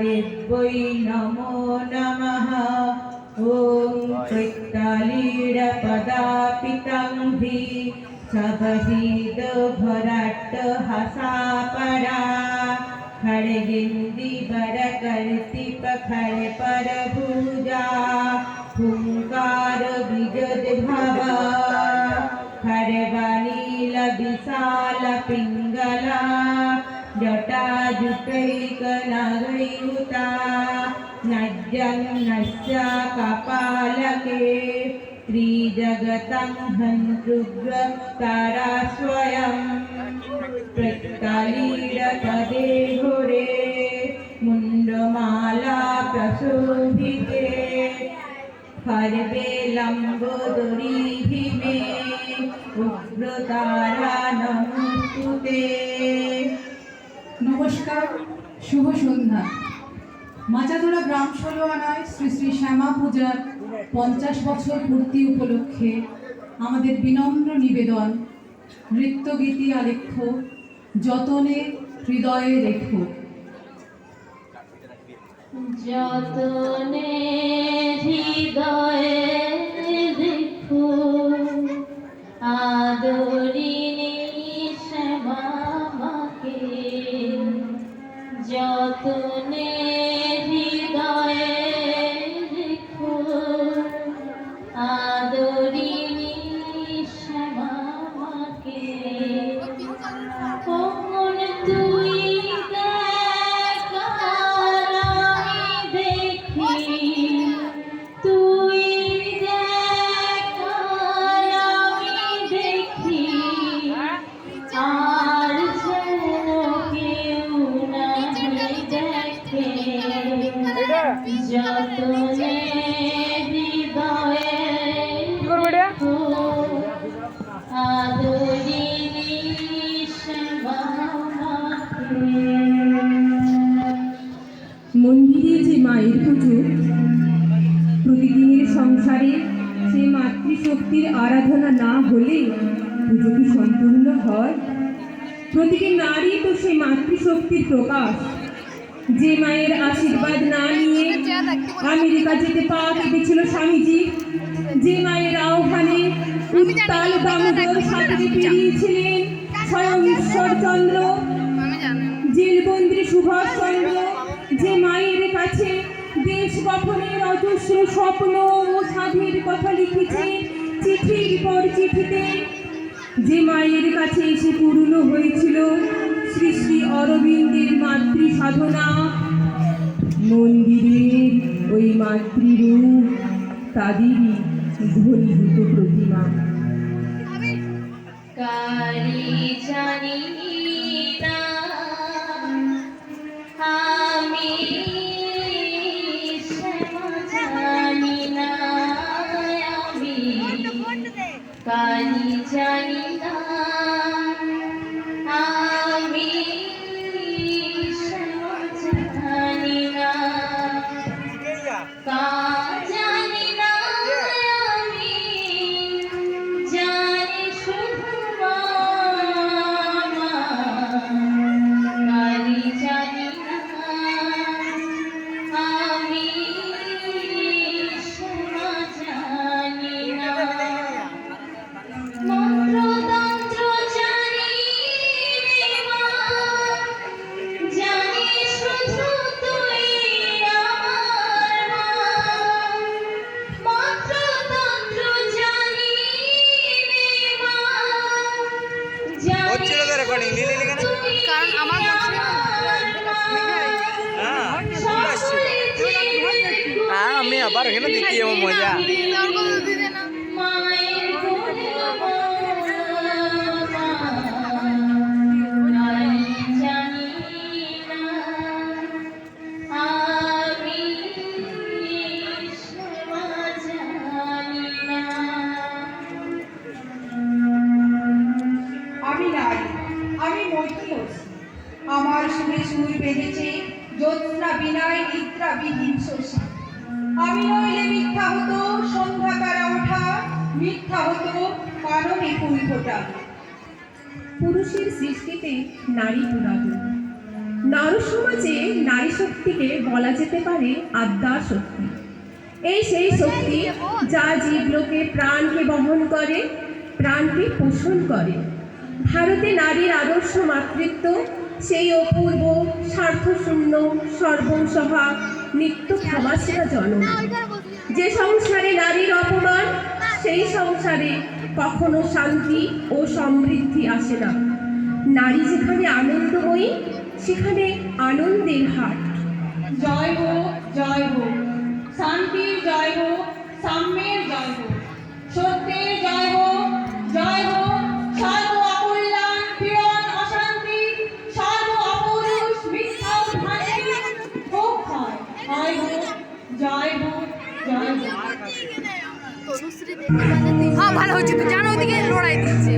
देव्यै नमो नमः। ॐ कैत्तालीडपदापितंभि सबहीद भराट्ट हसापरा खड़गिंदी बरकर्ति पखड़ पर भूजा हुंकार विजद भवा खरबनील विशाल पिंगला जटा जुटैकनगयुता नज्जन्नस्य कपालके त्रिजगतं हन्तुग्रतारा स्वयं प्रत्तालीडपदे घोरे मुण्डमाला प्रशोभिते खर्वे लम्बोदरीभिमे उग्रतारा नमोस्तुते। নমস্কার, শুভ সন্ধ্যা। মাচাদোড়া গ্রাম ষোলোআনায় শ্রী শ্রী শ্যামা পূজার 50 বছর পূর্তি উপলক্ষে আমাদের বিনম্র নিবেদন, নৃত্যগীতি আলেখ্য যতনে হৃদয়ে রেখো। যতনে হৃদয়ে রেখো আদরিণী শ্যামা মাকে, যতনে হৃদয়ে রেখো আদরিণী শ্যামা মাকে। কোন তুই যতনে হৃদয়ে রেখো আদরিণী শ্যামা মাকে। মন্দিরে যে মায়ের পুজো, প্রতিদিনের সংসারে সে মাতৃশক্তির আরাধনা না হলে পুজো কি সম্পূর্ণ হয়? প্রতিটি নারী তো সে মাতৃশক্তির প্রকাশ। যে মায়ের আশীর্বাদ না নিয়ে আমেরিকা যেতে পা কেটেছিল স্বামীজি, যে মায়ের আহ্বানে উত্তাল দামোদর সাগরে পেরিয়েছিলেন স্বয়ং ঈশ্বরচন্দ্র, জেলবন্দি সুভাষচন্দ্র, যে মায়ের কাছে দেশ গঠনের অজস্র স্বপ্ন ও সাধের কথা লিখেছে চিঠির পর চিঠিতে, যে মায়ের কাছে এসে পূর্ণ হয়েছিল শ্রী শ্রী অরবিন্দের মাতৃ সাধনা, মন্দিরের ওই মাতৃরূপ তাদেরই ঘনীভূত প্রতিমা। কারি জানি না আমি, শ্যামা জানি না আমি, কারি জানি না আমি, শ্যামা জানি না, কা জানি না আমি, জানি শুধু মামা, কারি জানি না আমি, শ্যামা জানি না। মন্ত্রতন্ত্র জানি মা, জানি শুধু তুই আমার মা। মন্ত্রতন্ত্র জানি মা, জানি কারণ আমার আমি আবার এখানে দেখি আমার মজা। মায়ের আমি নারী, আমি মৈথিলসী। আমার সুরে সুর বেঁধেছে জ্যোৎস্না বিনায় নিদ্রা বিহীন শশী। আমি নইলে মিথ্যা হতো সন্ধ্যাকারা ওঠা, মিথ্যা হতো কাননে ফুল ফোটা। পুরুষের সৃষ্টিতে নারী পুরাতন। নারী সমাজে নারী শক্তিকে বলা যেতে পারে আদ্যা শক্তি। এই সেই শক্তি যা জীবলোকে প্রাণকে বহন করে, প্রাণকে পোষণ করে। ভারতে নারীর আদর্শ মাতৃত্ব সেই অপূর্ব স্বার্থশূন্য সর্বসহা নিত্য ক্ষমাশীলা জননী। যে সংসারে নারীর অপমান, সেই সংসারে কখনো শান্তি ও সমৃদ্ধি আসে না। নারী যেখানে আনন্দময়ী, সেখানে আনন্দের হাট। জয় হোক, জয় হোক, শান্তির জয় হোক, সাম্যের জয় হোক, সত্যের জয় হোক, জয় হোক, সর্ব অকল্যাণ, পীড়ন, অশান্তি, সর্ব অপুরুষ, মিথ্যা ও ভ্রান্তি হোক হয়, জয় হোক, জয় হোক, জয় হোক। হ্যাঁ ভালো হচ্ছে, তো জানো ওদিকে লড়াই দিচ্ছে।